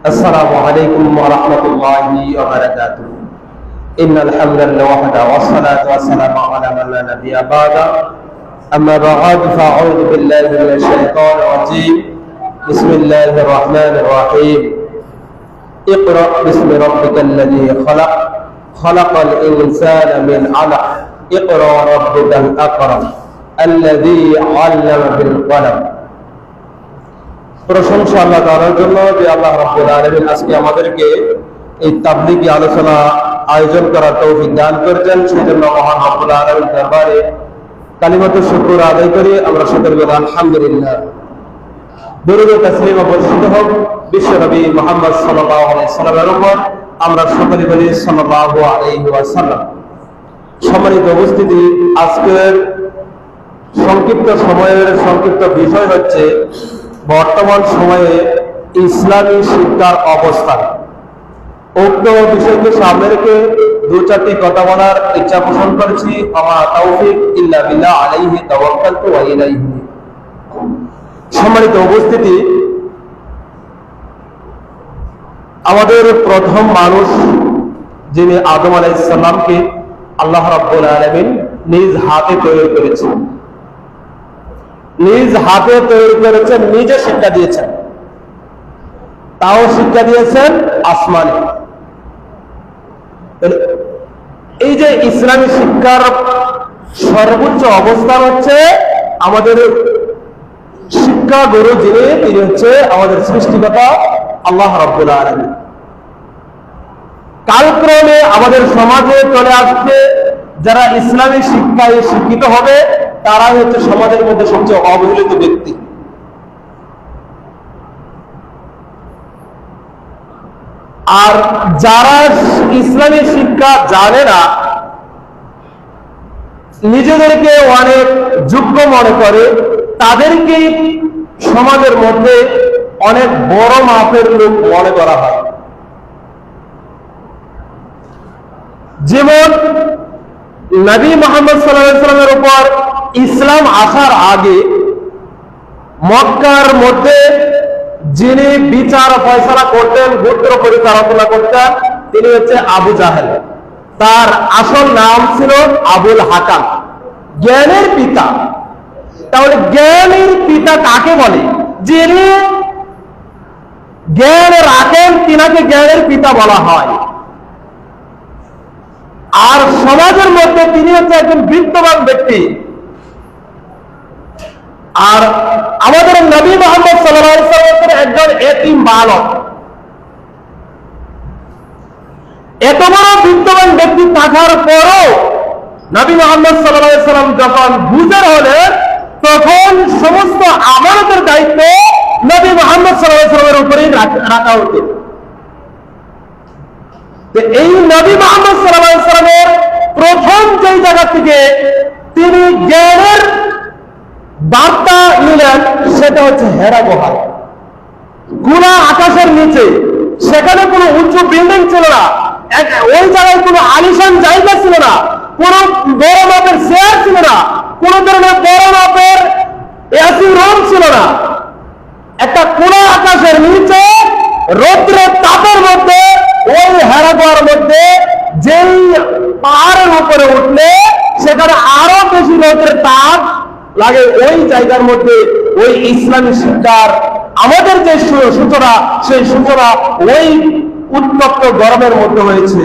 السلام عليكم ورحمة الله وبركاته. إن الحمد لله وحده والصلاة والسلام على من لا نبي بعده. أما بعد فأعوذ بالله من الشيطان الرجيم. بسم الله الرحمن الرحيم. اقرأ باسم ربك الذي خلق خلق الإنسان من علق اقرأ ربك الأكرم الذي علم بالقلم. প্রশংসা আল্লাহ তাআলার জন্য যে আল্লাহ রাব্বুল আলামিন আজকে আমাদেরকে এই তাবলীগী আলোচনা আয়োজন করার তৌফিক দান করেছেন। সেজন্য মহান রব্বুল আলামিনের দরবারে কালিমাতুশ শুকর আদায় করি। আমরা সকলে বলি আলহামদুলিল্লাহ। দরুদ ও তাসলিম বর্ষিত হোক বিশ্ব নবী মুহাম্মদ সাল্লাল্লাহু আলাইহি ওয়াসাল্লামের উপর। আমরা সকলে বলি সাল্লাল্লাহু আলাইহি ওয়াসাল্লাম। সম্মানিত উপস্থিতি, আজকের সংক্ষিপ্ত সময়ের সংক্ষিপ্ত বিষয় হচ্ছে বর্তমান সময়ে ইসলামী শিক্ষার অবস্থান। উক্ত বিষয়কে সামনে রেখে দু চারটি কথা বলার ইচ্ছা পোষণ করেছি। আমার তাওফিক ইল্লা বিল্লাহ আলাইহি তাওয়াক্কালতু ওয়া ইলাইহি। সম্মানিত উপস্থিতি, আমাদের প্রথম মানুষ যিনি আদম আলাইহিস সালামকে আল্লাহ রাব্বুল আলামিন নিজ হাতে তৈরি করেছেন, নিজ হাতে তৈরি করেছেন, নিজে শিক্ষা দিয়েছেন। তাও শিক্ষা দিয়েছেন আসমানে। এই যে ইসলামী শিক্ষার সর্বোচ্চ অবস্থান হচ্ছে আমাদের শিক্ষা গুরু যিনি, তিনি হচ্ছে আমাদের সৃষ্টিকর্তা আল্লাহ রাব্বুল আলামিন। কালক্রমে আমাদের সমাজে চলে আসছে যারা ইসলামী শিক্ষায় শিক্ষিত হবে তারাই হচ্ছে সমাজের মধ্যে সবচেয়ে অবহেলিত ব্যক্তি। আর যারা ইসলামী শিক্ষা জানে না, নিজেদেরকে অনেক যোগ্য মনে করে, তাদেরকেই সমাজের মধ্যে অনেক বড় মাপের লোক মনে করা হয়। যেমন নবী মুহাম্মদ সাল্লাল্লাহু আলাইহি ওয়াসাল্লামের উপর ইসলাম আসার আগে মক্কার মধ্যে যিনি বিচার ফয়সালা করতেন, গোত্র পরিচালনা করতেন, তিনি হচ্ছে আবু জাহেল। তার আসল নাম ছিল আবুল হাকাম, জ্ঞানের পিতা। তাহলে জ্ঞানের পিতা কাকে বলে? যিনি জ্ঞান রাখেন তিনাকে জ্ঞানের পিতা বলা হয়। আর সমাজের মধ্যে তিনি হচ্ছে একজন বিত্তবান ব্যক্তি। আর আমাদের নবী মুহাম্মদ সাল্লাল্লাহু আলাইহি ওয়াসাল্লাম একজন এতিম বালক। এত বড় বিত্তবান ব্যক্তি থাকার পরও নবী মুহাম্মদ সাল্লাল্লাহু আলাইহি ওয়াসাল্লাম যখন বুঝের হলেন, তখন সমস্ত আমানতের দায়িত্ব নবী মুহাম্মদ সাল্লাল্লাহু আলাইহি ওয়াসাল্লামের উপরেই রাখা হতো। এই নবী মুহাম্মদ সাল্লাল্লাহু আলাইহি ওয়াসাল্লামের প্রথম যেই জায়গা থেকে তিনি জ্ঞানের বার্তা নিলেন সেটা হচ্ছে হেরা গুহা। খোলা আকাশের নিচে, সেখানে কোনো উঁচু বিল্ডিং ছিল না, ওই জায়গায় কোনো আলিশান জায়গা ছিল না, কোনো বড় মাপের চেয়ার ছিল না, কোনো ধরনের বড় মাপের এসি রুম ছিল না। একটা খোলা আকাশের নিচে রৌদ্রের তাপের মধ্যে, ওই হেরা গুহার মধ্যে যেই পাহাড়ের উপরে উঠলে সেখানে আরো বেশি রৌদ্রের তাপ লাগে, ওই জায়গার মধ্যে ওই ইসলামী শিক্ষার আমাদের যে সূচনা, সেই সূচনা ওই উত্তপ্ত গরমের মধ্যে হয়েছে।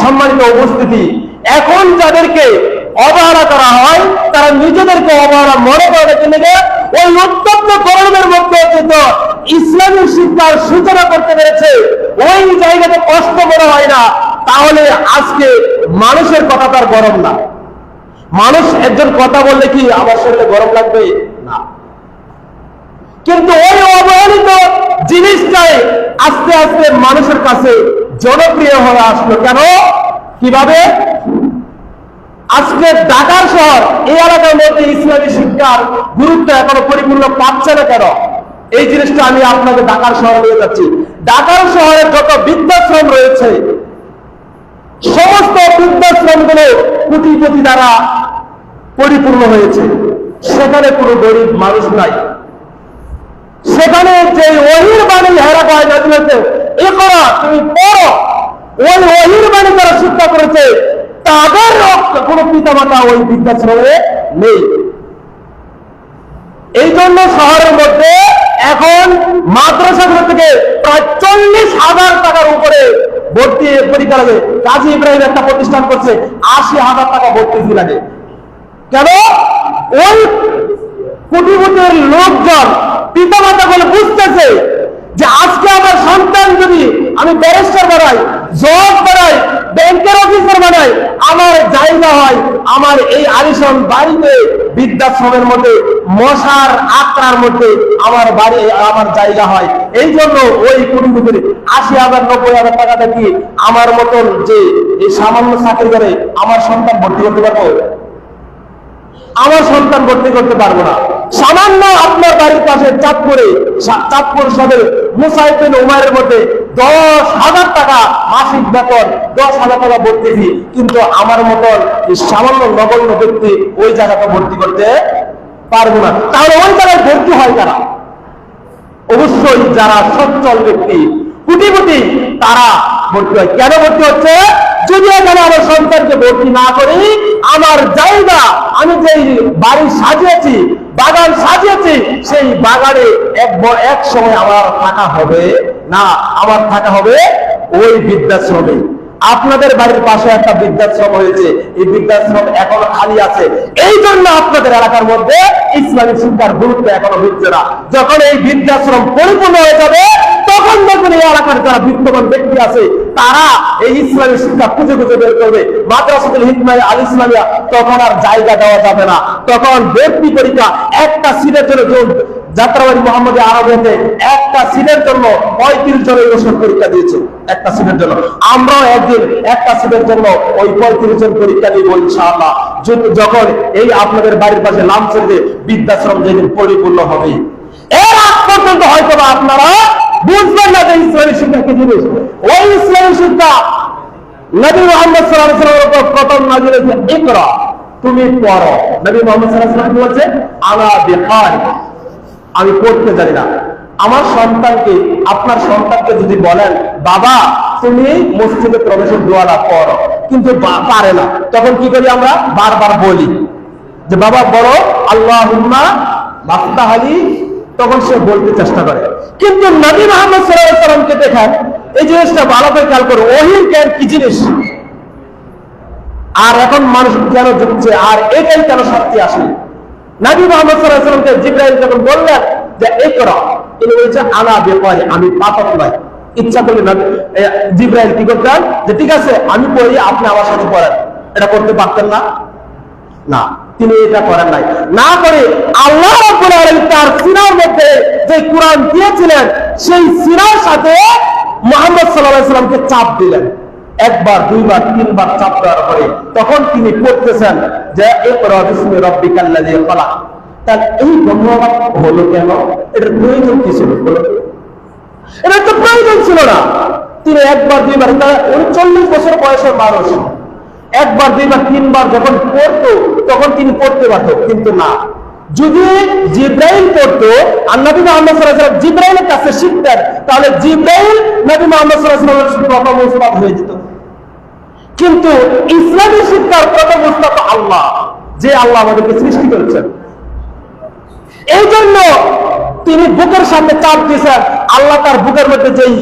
সম্মানিত উপস্থিতি, এখন যাদেরকে অবহেলা করা হয় তারা নিজেদেরকে অবহেলা মনে করে, কিন্তু ওই উত্তপ্ত গরমের মধ্যে কিন্তু ইসলামী শিক্ষার সূচনা করতে পেরেছে, ওই জায়গাতে কষ্ট মনে হয় না। তাহলে আজকে মানুষের কথা তার গরম না। মানুষ একজন কথা বললে কি আমার শরীরে গরম লাগবে? না। কিন্তু ওই অবহেলিত জিনিসটাই আস্তে আস্তে মানুষের কাছে জনপ্রিয় হয়ে আসলো। কেন? কিভাবে? আজকে ঢাকার শহর, এই এলাকার মধ্যে ইসলামী শিক্ষার গুরুত্ব এখনো পরিপূর্ণ পাচ্ছে না। কেন? এই জিনিসটা আমি আপনাকে ঢাকার শহরে নিয়ে যাচ্ছি। ঢাকার শহরে যত বৃদ্ধাশ্রম রয়েছে, সমস্ত বৃদ্ধাশ্রমগুলো কোটিপতি দ্বারা পরিপূর্ণ হয়েছে। সেখানে কোনো গরিব মানুষ নাই। সেখানে যে ওহির বাণী হেরা পায় ইকরা তুমি পড়ো, ওই ওহির বাণী যারা শিক্ষা করেছে তাদের কোনো পিতামাতা ওই বৃদ্ধাশ্রমে নেই। এই জন্য শহরের মধ্যে এখন মাদ্রাসাগুলো থেকে প্রায় 40,000 টাকার উপরে ভর্তি পরীক্ষা লাগে। কাজী ইব্রাহিম একটা প্রতিষ্ঠান করছে, 80,000 টাকা ভর্তি ফি লাগে। কেন? ওই কোটিপতির লোকজন পিতামাতা গুলো বুঝতেছে যে আজকে আমার সন্তান যদি আমি ব্যারিস্টার বানাই, জজ বানাই, ব্যাংকের অফিসার বানাই, আমার জায়গা হয় আমার এই আলিশান বাড়িতে বৃদ্ধাশ্রমের মধ্যে মশার আত্রার মধ্যে আমার বাড়ি আমার জায়গা হয়। এই জন্য ওই কোটিপতির 80,000 90,000 টাকাটা কি আমার মতন যে এই সামান্য চাকরি করে আমার সন্তান ভর্তি করতে পারবো? আমার সন্তান ভর্তি করতে পারবো না। সামান্য আপনার বাড়ির পাশে চাঁদপুর সদর মুসাইব বিন উমাইরের মধ্যে 10,000 টাকা মাসিক বেতন, 10,000 টাকা ভর্তি ফি, কিন্তু আমার মতন সামান্য নগণ্য ব্যক্তি ওই জায়গাটা ভর্তি করতে পারবো না। তাহলে ওই জায়গায় ভর্তি হয় কারা? অবশ্যই যারা সচ্ছল ব্যক্তি, কোটিপতি, তারা ভর্তি হয়। কেন ভর্তি হচ্ছে? যদি এখানে আমার সন্তানকে ভর্তি না করি, আমার জায়গা আমি যেই বাড়ি সাজিয়েছি, বাগান সাজিয়েছি, সেই বাগানে এক সময় আমার থাকা হবে না, আমার থাকা হবে ওই বৃদ্ধাশ্রমে। আপনাদের বাড়ির পাশে একটা বৃদ্ধাশ্রম হয়েছে, এই বৃদ্ধাশ্রম এখনো খালি আছে। এই জন্য আপনাদের এলাকার মধ্যে ইসলামিক শিক্ষার গুরুত্ব এখনো বুঝছে না। যখন এই বৃদ্ধাশ্রম পরিপূর্ণ হয়ে যাবে, তখন যখন এই এলাকার যারা বিত্তবান ব্যক্তি আছে তারা এই ইসলামিক শিক্ষা খুঁজে খুঁজে বের করবে, মাদ্রাসাতুল হিকমায়ে আল ইসলামিয়া, তখন আর জায়গা দেওয়া যাবে না। তখন ভর্তি পরীক্ষা একটা সিটের জন্য, যাত্রাবাড়ি মোহাম্মদ আরবিতে একটা সিটের জন্য 35 জন এই বছর পরীক্ষা দিয়েছে, একটা সিটের জন্য। আমরাও একদিন একটা সিটের জন্য ওই 35 জন পরীক্ষা দিব ইনশাআল্লাহ, যখন এই আপনাদের বাড়ির পাশে লামসের বৃদ্ধাশ্রম যেদিন পরিপূর্ণ হবে। এর আগ পর্যন্ত হয়তো আপনারা বুঝবেন না যে ইসলামী শিক্ষা কি জিনিস। ওই ইসলামী শিক্ষা নবী মুহাম্মদ সাল্লাল্লাহু আলাইহি ওয়াসাল্লামের উপর প্রথম নাযিল হয়েছে, ইকরা তুমি পড়ো। নবী মুহাম্মদ সাল্লাল্লাহু আলাইহি ওয়াসাল্লাম বলেছে, আলা বিকারি, আমি পড়তে জানি না। আমার সন্তানকে, আপনার সন্তানকে যদি বলেন বাবা তুমি মসজিদে প্রবেশের দোয়াটা পড়ো, কিন্তু পারে না, তখন কি করি আমরা? বারবার বলি যে বাবা বড় আল্লাহুম্মা মাফতাহালি, তখন সে বলতে চেষ্টা করে। কিন্তু নবী মুহাম্মদ সাল্লাল্লাহু আলাইহি ওয়াসাল্লামকে দেখেন, এই জিনিসটা ভালো করে খেয়াল করো, ওহীর জ্ঞান কি জিনিস, আর এখন মানুষ কেন ঝুঁকছে, আর এটাই কেন শাস্তি আসে। নবী মুহাম্মদ সাল্লাল্লাহু আলাইহি ওয়াসাল্লামকে জিবরাইল যখন বললেন যে ইকরা, তিনি বলেছেন আলা বিকারি, আমি পাঠক নই। ইচ্ছা করলে জিবরাইল কি করতেন যে ঠিক আছে আমি পড়ি, আপনি আমার সাথে পড়েন, এটা করতে পারতেন না? না, তিনি এটা করেন নাই। না করে আল্লাহ রাব্বুল আলামিন তার সিনার মধ্যে যে কোরআন দিয়েছিলেন, সেই সিনার সাথে মুহাম্মদ সাল্লাল্লাহু আলাইহি ওয়াসাল্লামকে চাপ দিলেন। একবার, দুইবার, তিনবার চাপ দেওয়ার পরে তখন তিনি পড়তেছেন যে ইকরা বিসমি রাব্বিকাল্লাযী খালাক। তার এই ধন্যবাদ হলো কেন? এটার প্রয়োজন কি ছিল? এটা তো প্রয়োজন ছিল না। তিনি একবার, দুইবার, 39 বছর বয়সের মানুষ, একবার, দুইবার, তিনবার যখন পড়তো তখন তিনি পড়তে পারত, কিন্তু না। যদি জিবরাইল পড়তো আর নবী মুহাম্মদ সাল্লাল্লাহু আলাইহি ওয়াসাল্লাম জিবরাইলের কাছে শিখতেন, তাহলে জিবরাইল নবী মুহাম্মদ সাল্লাল্লাহু আলাইহি ওয়াসাল্লামের প্রথম উস্তাদ হয়ে যেত। কিন্তু ইসলামী শিক্ষার প্রথম উস্তাদ আল্লাহ, যে আল্লাহ আমাদেরকে সৃষ্টি করেছেন। এই জন্য তিনি বুকের সামনে চাপ দিয়েছেন, আল্লাহ তার বুকের মধ্যে যেই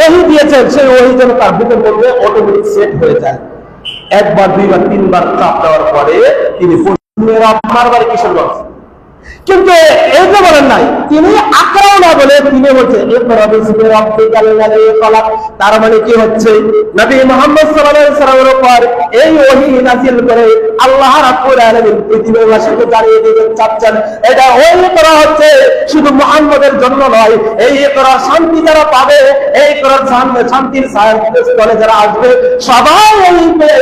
ওহী দিয়েছেন, সেই ওহী যেন তার বুকের মধ্যে অটোমেটিক সেট হয়ে যায়। একবার, দুইবার, তিনবার চাপ দেওয়ার পরে তিনি আপনার বাড়ি কিশোরগঞ্জ, কিন্তু এই তো বলেন নাই, তিনি আকরাও না বলে তিনি বলছে ইকরা বিসমি রাব্বিকাল্লাযী খালাক। তার মানে কি হচ্ছে, নবী মুহাম্মদ সাল্লাল্লাহু আলাইহি ওয়াসাল্লামের উপর এই ওহী নাযিল করে আল্লাহ রাব্বুল আলামিন পৃথিবীবাসীকে জানিয়ে দিতে চাচ্ছেন, এটা ওই ইকরা হচ্ছে শুধু মুহাম্মদের জন্য নয়, এই ইকরা শান্তি যারা পাবে, এই ইকরার শান্তির স্থলে যারা আসবে, সবাই এই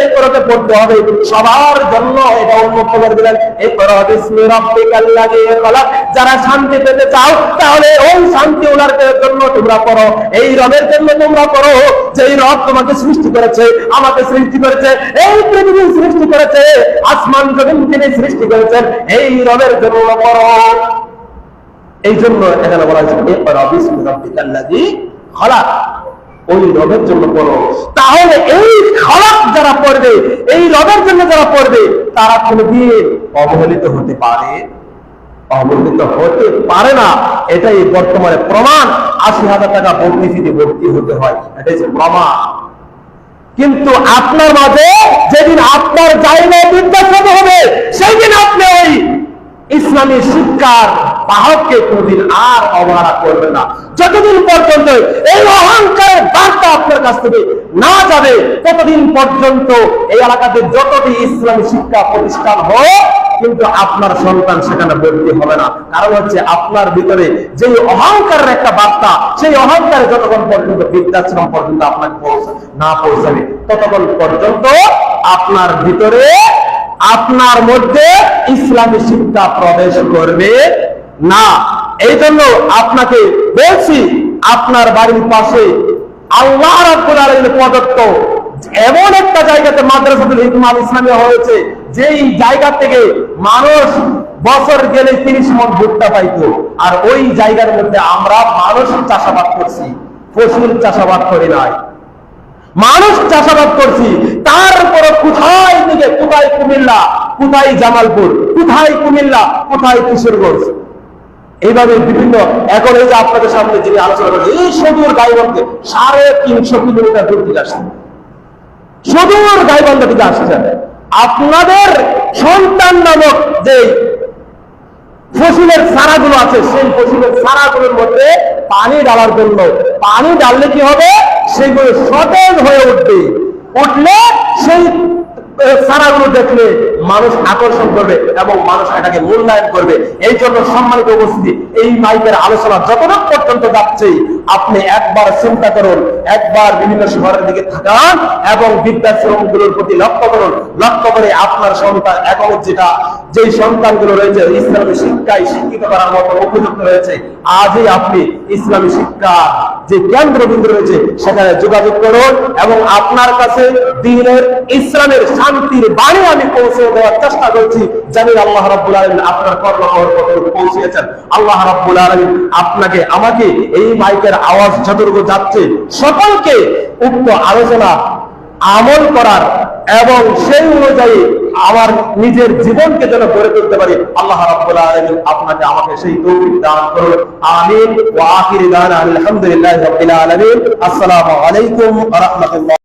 ইকরাকে পড়তে হবে, সবার জন্য এটা উন্মুক্ত করে দিলেন। ইকরা বিসমি রাব্বিকাল্লাযী খালাক। যারা শান্তি পেতে চাও তাহলে ওই শান্তি ওনার জন্য তোমরা পড়ো, এই রবের জন্য তোমরা পড়ো, যেই রব তোমাকে সৃষ্টি করেছে, আমাকে সৃষ্টি করেছে, এই পৃথিবী সৃষ্টি করেছে, আসমান জমিন তিনি সৃষ্টি করেছেন, এই রবের জন্য পড়ো। এই জন্য এখানে বলা হয়েছে ইকরা বিসমি রাব্বিকাল্লাযী খালাক। ওই রবের জন্য পড়ো। তাহলে এই খালাক যারা পড়বে, এই রবের জন্য যারা পড়বে, তারা কোনদিন অবহেলিত হতে পারে? অবহেলিত হতে পারে না। এটাই বর্তমানে প্রমাণ। ৮০,০০০ টাকা ভর্তি ফিতে ভর্তি হতে হয়, এটাই যে প্রমাণ। কিন্তু আপনার মাঝে যেদিন আপনার জায়গায় বিদ্যাসন হবে, সেই দিন আপনি ওই ইসলামী শিক্ষার বাহককে কোনদিন আর অবহেলা করবে না। যতদিন পর্যন্ত এই অহংকারের বার্তা আপনার কাছ থেকে না যাবে, ততদিন পর্যন্ত এই এলাকাতে যতটি ইসলামী শিক্ষা প্রতিষ্ঠান হোক, কিন্তু আপনার সন্তান সেখানে ভর্তি হবে না। কারণ হচ্ছে আপনার ভিতরে যে অহংকারের একটা বার্তা, সেই অহংকারে যতক্ষণ পর্যন্ত বৃদ্ধাশ্রম পর্যন্ত আপনাকে না পৌঁছাবে, ততক্ষণ পর্যন্ত আপনার ভিতরে, আপনার মধ্যে ইসলামী শিক্ষা প্রবেশ করবে না। এই জন্য আপনাকে বলছি, আপনার বাড়ির পাশে আল্লাহ রাব্বুল আলামিনের প্রদত্ত এমন একটা জায়গাতে মাদ্রাসাতুল হিকমাত ইসলামিয়া হয়েছে, যেই জায়গা থেকে মানুষ বছর গেলে ৩০ মণ ভুট্টা পাইতো। আর ওই জায়গার মধ্যে আমরা মানুষ চাষাবাদ করছি, ফসল চাষাবাদ করি নাই, মানুষ চাষাবাদ করছি। তারপর কোথায় থেকে কোথায় কুমিল্লা, কোথায় জামালপুর, কোথায় কুমিল্লা, কোথায় কিশোরগঞ্জ, এইভাবে বিভিন্ন। এখন এই যে আপনাদের সামনে যিনি আলোচনা করছেন, এই সুদূর গাইবান্ধে ৩৫০ কিলোমিটার দূর থেকে আসছেন, সুদূর গাইবান্ধা থেকে আসছেন। আপনাদের সন্তান নামক যে ফসলের চারাগুলো আছে, সেই ফসলের চারাগুলোর মধ্যে পানি ঢালার জন্য, পানি ঢাললে কি হবে, সেগুলো সতেজ হয়ে উঠবে। উঠলে সেই চারাগুলো দেখলে মানুষ আকর্ষণ করবে এবং মানুষ এটাকে মূল্যায়ন করবে। এই জন্য সম্মানিত উপস্থিতি, এই মাইকের আলোচনা যতটুকু পর্যন্ত যাচ্ছে, আপনি একবার চিন্তা করুন, একবার বিভিন্ন শহরের দিকে থাকান এবং বৃদ্ধাশ্রমগুলোর প্রতি লক্ষ্য করুন। লক্ষ্য করে আপনার সন্তান এখন যেই সন্তানগুলো রয়েছে ইসলামী শিক্ষায় শিক্ষিত করার মতো উপযুক্ত রয়েছে, আজই আপনি ইসলামী শিক্ষা যে কেন্দ্রবিন্দু রয়েছে সেখানে যোগাযোগ করুন এবং আপনার কাছে দ্বীনের, ইসলামের, শান্তির বাণী আমি পৌঁছে দেওয়ার চেষ্টা করছি। জানি আল্লাহ রাব্বুল আলামিন আপনার কর্মকর কতটুকু পৌঁছিয়েছেন। আল্লাহ রাব্বুল আলামিন আপনাকে, আমাকে এই মাইকের আওয়াজ যতটুকু যাচ্ছে, সকলকে উক্ত আলোচনা আমল করার এবং সেই অনুযায়ী আমার নিজের জীবনকে যেন গড়ে তুলতে পারি, আল্লাহ রাব্বুল আলামিন আপনাকে আমাকে সেই তৌফিক দান করুন। আমিন। ওয়া আখিরু দাওয়ানা আলহামদুলিল্লাহি রাব্বিল আলামিন। আসসালামু আলাইকুম ওয়া রাহমাতুল্লাহ।